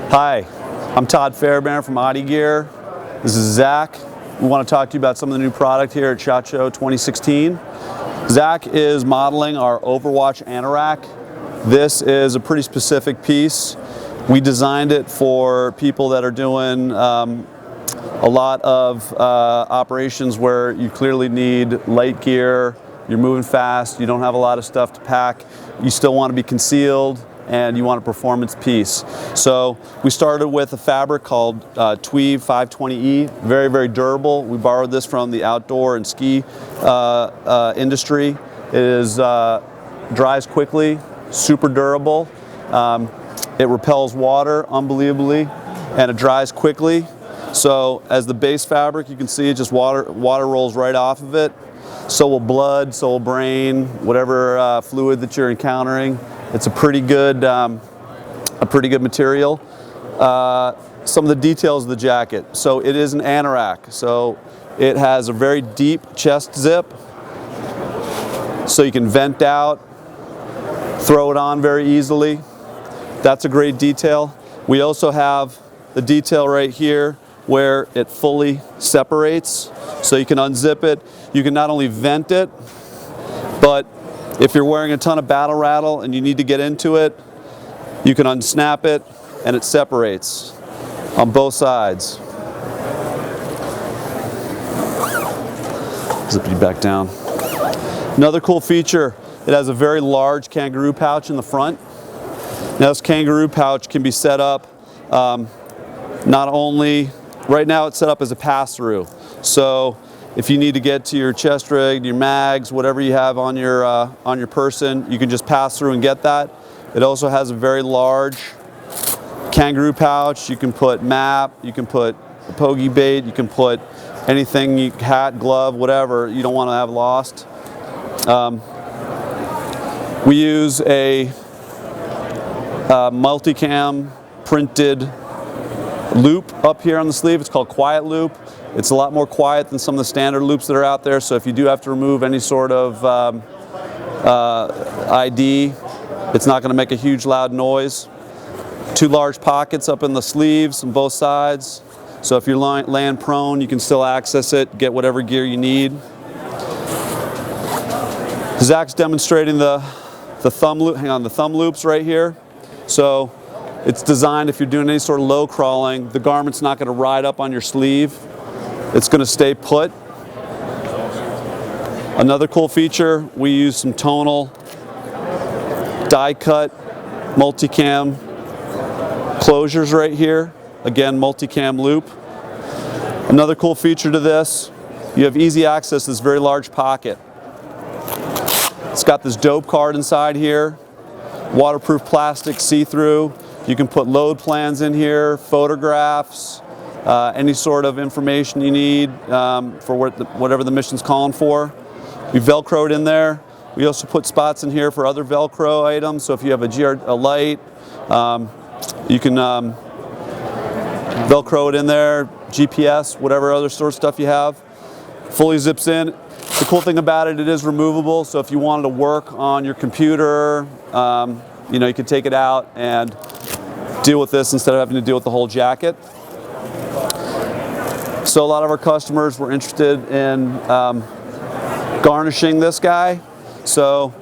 Hi, I'm Todd Fairbairn from Otte Gear. This is Zach. We want to talk to you about some of the new product here at ShotShow 2016. Zach is modeling our OverWatch Anorak. This is a pretty specific piece. We designed it for people that are doing a lot of operations where you clearly need light gear, you're moving fast, you don't have a lot of stuff to pack, you still want to be concealed, and you want a performance piece. So we started with a fabric called Tweed 520E, very, very durable. We borrowed this from the outdoor and ski industry. It dries quickly, super durable. It repels water unbelievably, and it dries quickly. So as the base fabric, you can see it just water rolls right off of it. So will blood, so will brain, whatever fluid that you're encountering. It's a pretty good material. Some of the details of the jacket. So it is an anorak. So it has a very deep chest zip. So you can vent out, throw it on very easily. That's a great detail. We also have the detail right here where it fully separates. So you can unzip it. You can not only vent it, but if you're wearing a ton of battle rattle and you need to get into it, you can unsnap it and it separates on both sides. Zip you back down. Another cool feature, it has a very large kangaroo pouch in the front. Now this kangaroo pouch can be set up not only, right now it's set up as a pass-through. So if you need to get to your chest rig, your mags, whatever you have on your person, you can just pass through and get that. It also has a very large kangaroo pouch. You can put map, you can put a pokey bait, you can put anything, hat, glove, whatever you don't want to have lost. We use a multicam printed loop up here on the sleeve. It's called Quiet Loop. It's a lot more quiet than some of the standard loops that are out there, so if you do have to remove any sort of ID, it's not going to make a huge loud noise. Two large pockets up in the sleeves on both sides, so if you're laying prone, you can still access it, get whatever gear you need. Zach's demonstrating the thumb loop. Hang on, the thumb loops right here. So it's designed if you're doing any sort of low crawling, the garment's not going to ride up on your sleeve. It's going to stay put. Another cool feature, we use some tonal die cut multicam closures right here. Again, multicam loop. Another cool feature to this, you have easy access to this very large pocket. It's got this dope card inside here, waterproof plastic, see-through. You can put load plans in here, photographs, any sort of information you need for whatever the mission's calling for. We Velcroed in there. We also put spots in here for other Velcro items. So if you have a light, you can Velcro it in there, GPS, whatever other sort of stuff you have. Fully zips in. The cool thing about it, it is removable. So if you wanted to work on your computer, you know, you could take it out and deal with this instead of having to deal with the whole jacket. So a lot of our customers were interested in garnishing this guy. So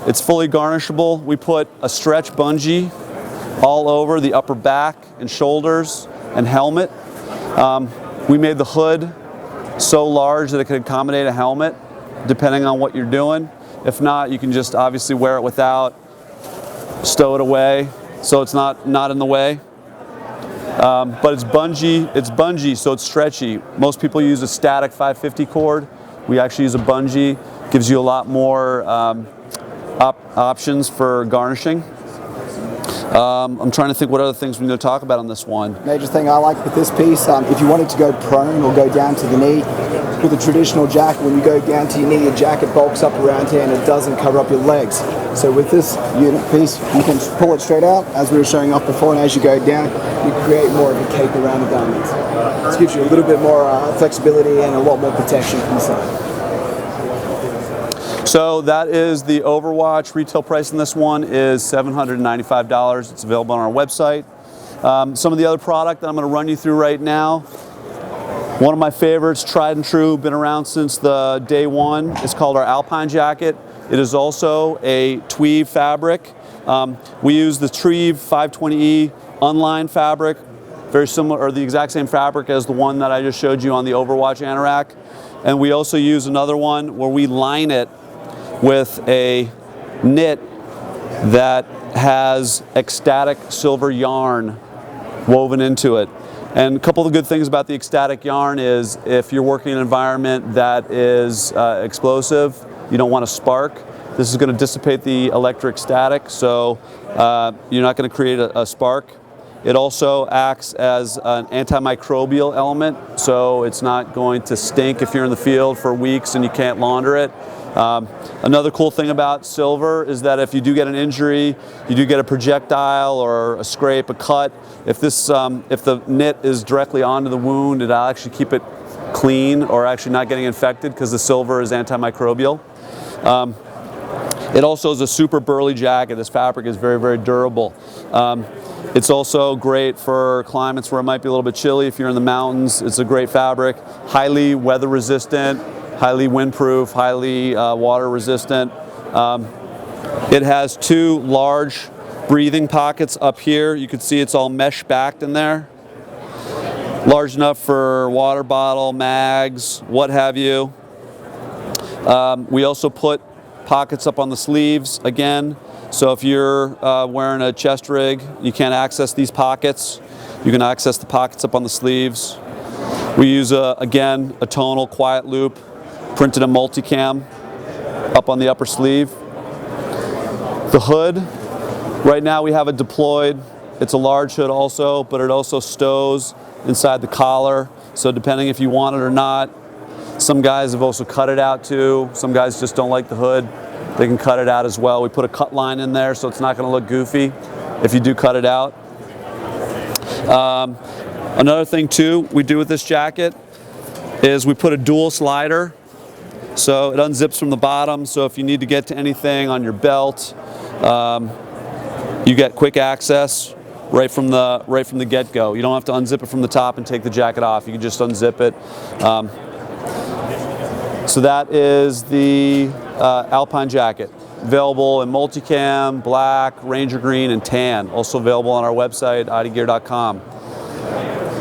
it's fully garnishable. We put a stretch bungee all over the upper back and shoulders and helmet. We made the hood so large that it could accommodate a helmet depending on what you're doing. If not, you can just obviously wear it without, stow it away so it's not in the way. But it's bungee, so it's stretchy. Most people use a static 550 cord. We actually use a bungee. Gives you a lot more options for garnishing. I'm trying to think what other things we need to talk about on this one. Major thing I like with this piece, if you wanted to go prone or go down to the knee, with a traditional jacket, when you go down to your knee, your jacket bulks up around here and it doesn't cover up your legs. So with this unit piece, you can pull it straight out, as we were showing off before, and as you go down, you create more of a cape around the garment. This gives you a little bit more flexibility and a lot more protection from the side. So that is the OverWatch. Retail price on this one is $795. It's available on our website. Some of the other product that I'm going to run you through right now. One of my favorites, tried and true, been around since the day one. It's called our Alpine jacket. It is also a tweed fabric. We use the Treve 520E unlined fabric, very similar, or the exact same fabric as the one that I just showed you on the OverWatch Anorak. And we also use another one where we line it with a knit that has ecstatic silver yarn woven into it. And a couple of good things about the ecstatic yarn is if you're working in an environment that is explosive, you don't want a spark. This is going to dissipate the electric static, so you're not going to create a spark. It also acts as an antimicrobial element, so it's not going to stink if you're in the field for weeks and you can't launder it. Another cool thing about silver is that if you do get an injury, you do get a projectile or a scrape, a cut, if the knit is directly onto the wound, it'll actually keep it clean or actually not getting infected because the silver is antimicrobial. It also is a super burly jacket. This fabric is very, very durable. It's also great for climates where it might be a little bit chilly. If you're in the mountains, it's a great fabric. Highly weather resistant, highly windproof, highly water resistant. It has two large breathing pockets up here. You can see it's all mesh backed in there. Large enough for water bottle, mags, what have you. We also put pockets up on the sleeves again. So if you're wearing a chest rig, you can't access these pockets. You can access the pockets up on the sleeves. We use, again, a tonal quiet loop, printed in multicam up on the upper sleeve. The hood, right now we have it deployed. It's a large hood also, but it also stows inside the collar. So depending if you want it or not, some guys have also cut it out too. Some guys just don't like the hood. They can cut it out as well. We put a cut line in there so it's not going to look goofy if you do cut it out. Another thing too we do with this jacket is we put a dual slider. So it unzips from the bottom, so if you need to get to anything on your belt, you get quick access right from the get-go. You don't have to unzip it from the top and take the jacket off. You can just unzip it. So that is the Alpine jacket, available in multicam, black, ranger green, and tan. Also available on our website, ottegear.com.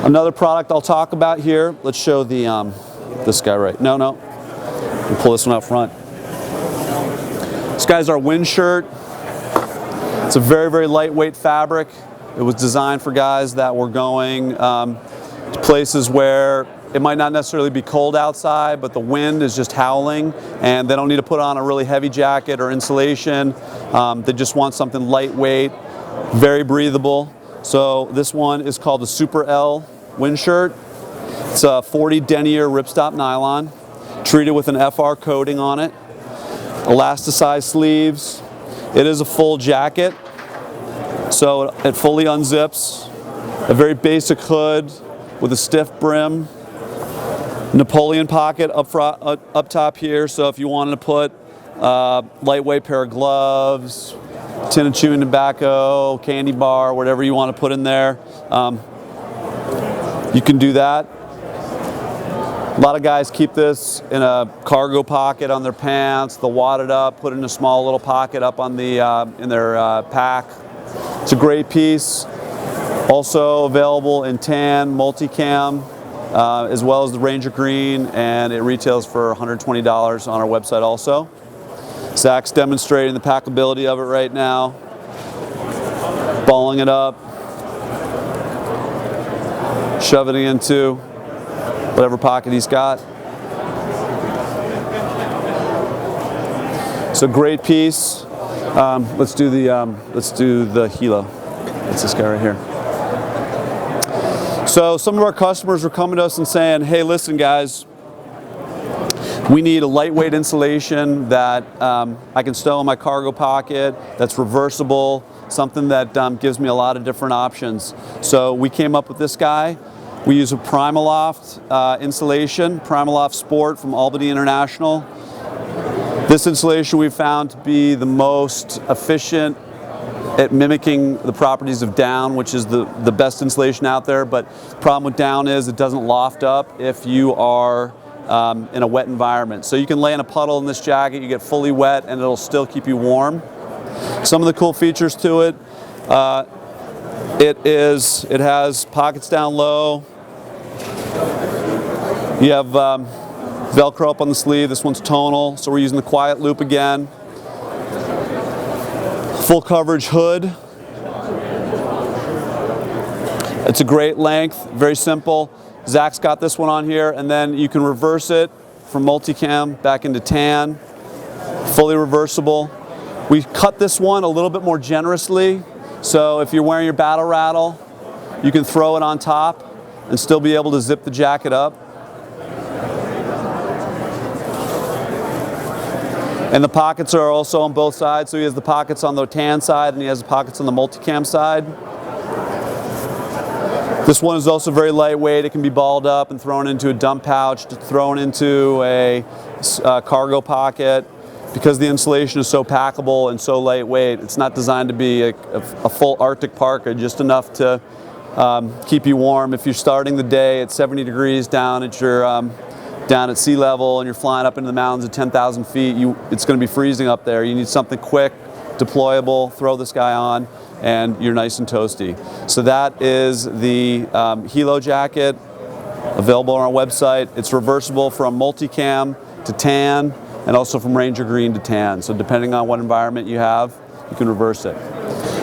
Another product I'll talk about here. Let's show the this guy right. No. We'll pull this one out front. This guy's our Windshirt. It's a very, very lightweight fabric. It was designed for guys that were going to places where it might not necessarily be cold outside, but the wind is just howling and they don't need to put on a really heavy jacket or insulation. They just want something lightweight, very breathable. So this one is called the Super L Windshirt. It's a 40 denier ripstop nylon, treated with an FR coating on it. Elasticized sleeves. It is a full jacket, so it fully unzips. A very basic hood with a stiff brim. Napoleon pocket up top here, so if you wanted to put lightweight pair of gloves, tin of chewing tobacco, candy bar, whatever you want to put in there, you can do that. A lot of guys keep this in a cargo pocket on their pants. They'll wad it up, put it in a small little pocket up on the in their pack. It's a great piece. Also available in tan, multicam, as well as the Ranger Green, and it retails for $120 on our website also. Zach's demonstrating the packability of it right now. Balling it up. Shoving it into whatever pocket he's got. It's a great piece. Let's do the Hilo. It's this guy right here. So some of our customers were coming to us and saying, hey, listen guys, we need a lightweight insulation that I can stow in my cargo pocket, that's reversible, something that gives me a lot of different options. So we came up with this guy. We use a Primaloft insulation, Primaloft Sport from Albany International. This insulation we found to be the most efficient at mimicking the properties of down, which is the best insulation out there, but the problem with down is it doesn't loft up if you are in a wet environment. So you can lay in a puddle in this jacket, you get fully wet, and it'll still keep you warm. Some of the cool features to it, it has pockets down low. You have Velcro up on the sleeve. This one's tonal, so we're using the quiet loop again. Full coverage hood. It's a great length, very simple. Zach's got this one on here, and then you can reverse it from multicam back into tan. Fully reversible. We cut this one a little bit more generously, so if you're wearing your battle rattle, you can throw it on top and still be able to zip the jacket up. And the pockets are also on both sides, so he has the pockets on the tan side and he has the pockets on the multicam side. This one is also very lightweight. It can be balled up and thrown into a dump pouch, thrown into a cargo pocket. Because the insulation is so packable and so lightweight, it's not designed to be a full Arctic parka, just enough to keep you warm. If you're starting the day at 70 degrees down at your down at sea level and you're flying up into the mountains at 10,000 feet, it's going to be freezing up there. You need something quick, deployable, throw this guy on, and you're nice and toasty. So that is the Hilo jacket, available on our website. It's reversible from multicam to tan, and also from Ranger green to tan. So depending on what environment you have, you can reverse it.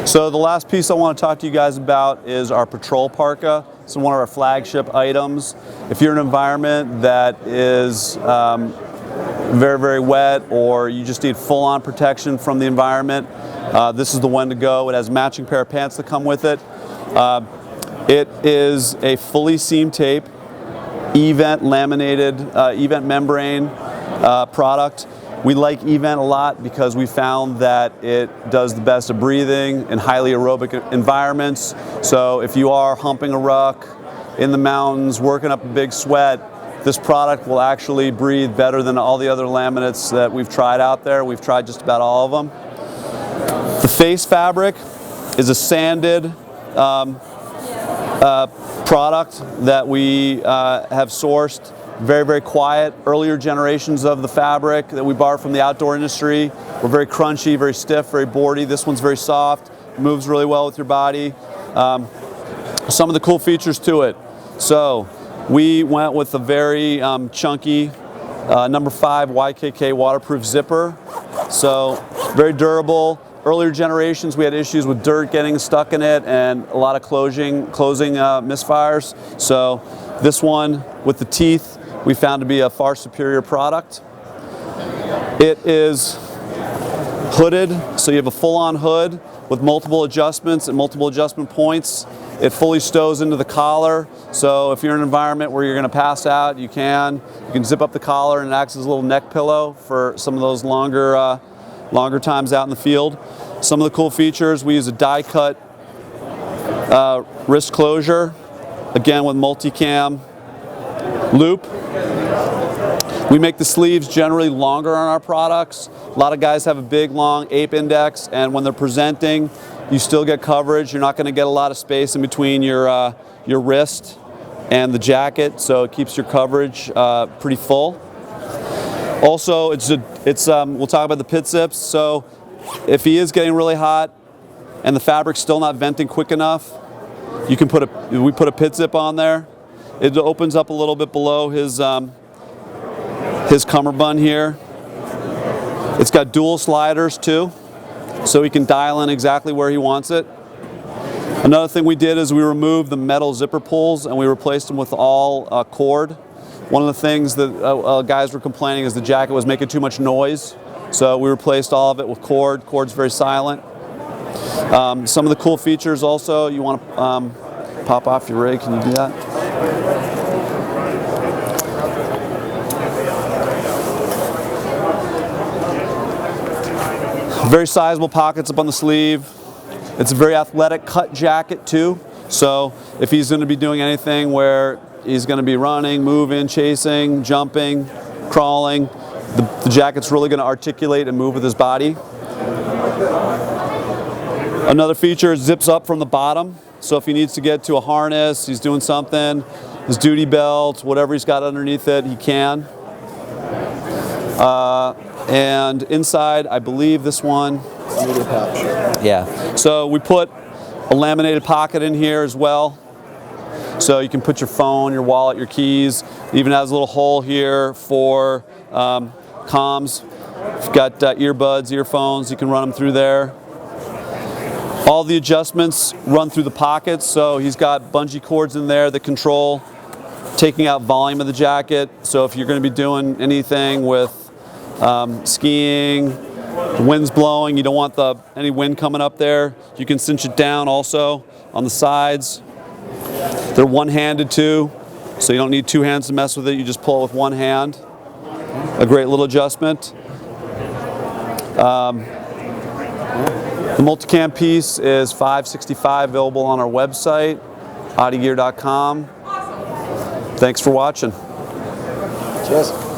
So the last piece I want to talk to you guys about is our patrol parka. It's one of our flagship items. If you're in an environment that is very, very wet, or you just need full-on protection from the environment, this is the one to go. It has a matching pair of pants that come with it. It is a fully seam tape, event laminated, event membrane product. We like event a lot because we found that it does the best of breathing in highly aerobic environments. So if you are humping a ruck in the mountains, working up a big sweat, this product will actually breathe better than all the other laminates that we've tried out there. We've tried just about all of them. The face fabric is a sanded product that we have sourced. Very, very quiet. Earlier generations of the fabric that we borrowed from the outdoor industry were very crunchy, very stiff, very boardy. This one's very soft, moves really well with your body. Some of the cool features to it. So we went with a very chunky number 5 YKK waterproof zipper. So very durable. Earlier generations we had issues with dirt getting stuck in it and a lot of closing misfires. So this one with the teeth we found to be a far superior product. It is hooded, so you have a full-on hood with multiple adjustments and multiple adjustment points. It fully stows into the collar, so if you're in an environment where you're going to pass out, you can zip up the collar and it acts as a little neck pillow for some of those longer times out in the field. Some of the cool features, we use a die-cut wrist closure, again with multicam loop. We make the sleeves generally longer on our products. A lot of guys have a big, long ape index, and when they're presenting, you still get coverage. You're not going to get a lot of space in between your wrist and the jacket, so it keeps your coverage pretty full. Also, we'll talk about the pit zips. So if he is getting really hot and the fabric's still not venting quick enough, we put a pit zip on there. It opens up a little bit below his cummerbund here. It's got dual sliders too, so he can dial in exactly where he wants it. Another thing we did is we removed the metal zipper pulls and we replaced them with all cord. One of the things that guys were complaining is the jacket was making too much noise, so we replaced all of it with cord. Cord's very silent. Some of the cool features also, you want to pop off your rig, can you do that? Very sizable pockets up on the sleeve. It's a very athletic cut jacket too. So if he's going to be doing anything where he's going to be running, moving, chasing, jumping, crawling, the jacket's really going to articulate and move with his body. Another feature, zips up from the bottom. So if he needs to get to a harness, he's doing something, his duty belt, whatever he's got underneath it, he can. And inside, I believe this one. Media pouch. Yeah. So we put a laminated pocket in here as well. So you can put your phone, your wallet, your keys. It even has a little hole here for comms. If you've got earbuds, earphones, you can run them through there. All the adjustments run through the pockets, so he's got bungee cords in there that control taking out volume of the jacket. So if you're going to be doing anything with skiing, the wind's blowing, you don't want any wind coming up there, you can cinch it down also on the sides. They're one-handed too, so you don't need two hands to mess with it, you just pull it with one hand. A great little adjustment. The multicam piece is $565, available on our website, ottegear.com. Thanks for watching. Cheers.